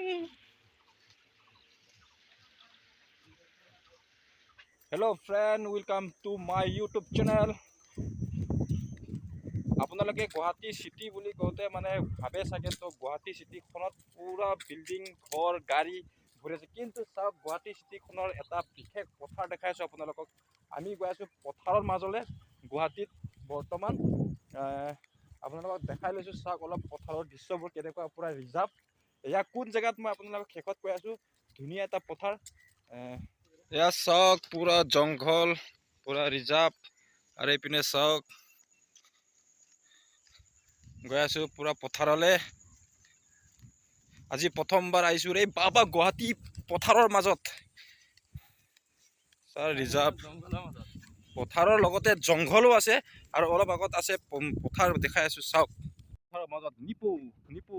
Hello friend, welcome to my YouTube channel. আপোনালোকে গুৱাহাটী সিটি বুলি কওঁতে মানে ভাবে চাগে তো গুৱাহাটী সিটিখনত পুৰা বিল্ডিং ঘৰ গাড়ী ভৰি আছে, কিন্তু চাওক গুৱাহাটী সিটিখনৰ এটা বিশেষ পথাৰ দেখাইছোঁ আপোনালোকক। আমি গৈ আছোঁ পথাৰৰ মাজলৈ গুৱাহাটীত বৰ্তমান। আপোনালোকক দেখাই লৈছোঁ, চাওক অলপ পথাৰৰ দৃশ্যবোৰ কেনেকুৱা, পুৰা ৰিজাৰ্ভ। এয়া কোন জেগাত মই আপোনালোকক শেষত কৈ আছোঁ, ধুনীয়া এটা পথাৰ। এয়া চাওক পুৰা জংঘল, পুৰা ৰিজাৰ্ভ। আৰু এইপিনে চাওক গৈ আছোঁ পুৰা পথাৰলৈ। আজি প্ৰথমবাৰ আহিছোঁ এই বাবা গুৱাহাটী পথাৰৰ মাজত। ছাৰ ৰিজাৰ্ভ পথাৰৰ লগতে জংঘলো আছে, আৰু অলপ আগত আছে পথাৰ দেখাই আছোঁ। চাওক পথাৰৰ মাজত নিপু নিপু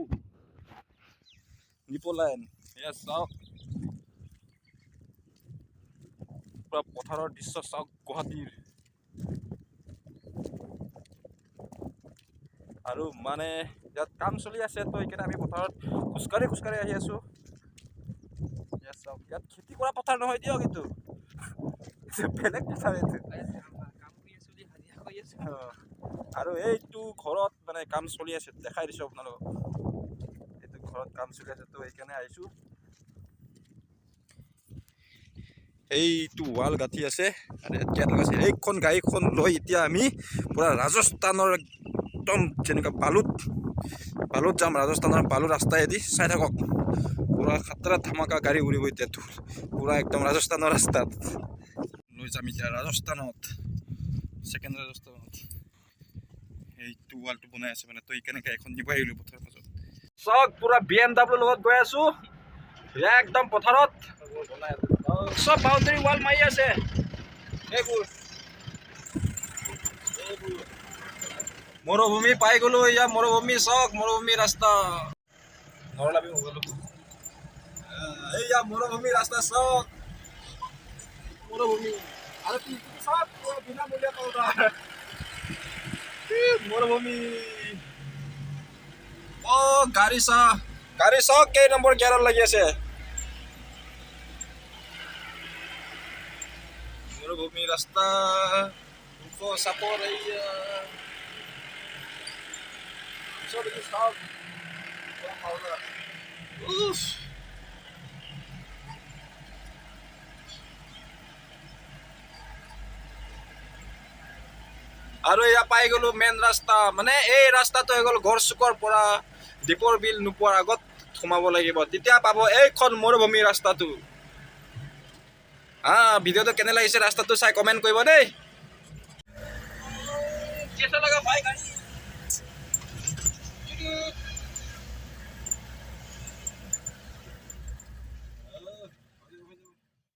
নিপু লাইন। এয়া চাওক পুৰা পথাৰৰ দৃশ্য চাওক গুৱাহাটীৰ। আৰু মানে ইয়াত কাম চলি আছে, তো সেইকাৰণে আমি পথাৰত খোজকাঢ়ি আহি আছোঁ। ইয়াত চাওক, ইয়াত খেতি কৰা পথাৰ নহয় দিয়ক, এইটো বেলেগ পথাৰ এইটো। আৰু এইটো ঘৰত মানে কাম চলি আছে, দেখাই দিছোঁ আপোনালোকক। এইটো ঘৰত কাম চলি আছে, তো সেইকাৰণে আহিছোঁ। এইটো ৱাল গাঁঠি আছে আৰু ইয়াত গেট লগাইছে। এইখন গাড়ীখন লৈ এতিয়া আমি পুৰা ৰাজস্থানৰ একদম যেনেকুৱা বালুত যাম। ৰাজস্থানৰ বালু ৰাস্তাইদি চাই থাকক, পুৰা খাতৰা ধামাকা গাড়ী উৰিব এতিয়া, পুৰা একদম ৰাজস্থানৰ ৰাস্তাত লৈ যাম এতিয়া। ৰাজস্থানত ছেকেণ্ড ৰাজস্থানত এইটো ৱালটো বনাই আছে মানে, তো সেইকাৰণে গাড়ীখন নিব আহিলোঁ পথাৰৰ মাজত। চাওক পুৰা BMW লগত গৈ আছোঁ একদম পথাৰত। চব বাউণ্ডাৰী ৱাল মাৰি আছে। এইবোৰ মৰুভূমি পাই গ'লো। এয়া মৰুভূমি, চাওক মৰুভূমি ৰাস্তা। নৰলাবি মোবাইলটো। এয়া মৰুভূমি ৰাস্তা, চাওক মৰুভূমি। আৰু চাওক বিনামূলীয়া পাউডাৰ মৰুভূমি। অ' গাড়ী চাওক কেই নম্বৰ গিয়াৰত লাগি আছে। মৰুভূমি ৰাস্তা, ওখ চাপৰ এৰিয়া। চাওক আৰু এয়া পাই গ'লো মেইন ৰাস্তা। মানে এই ৰাস্তাটো হৈ গ'ল গড়চুকৰ পৰা দীপৰ বিল নোপোৱাৰ আগত সোমাব লাগিব, তেতিয়া পাব এইখন মৰুভূমি ৰাস্তাটো। ভিডিঅ'টো কেনে লাগিছে ৰাস্তাটো চাই কমেণ্ট কৰিব দেই।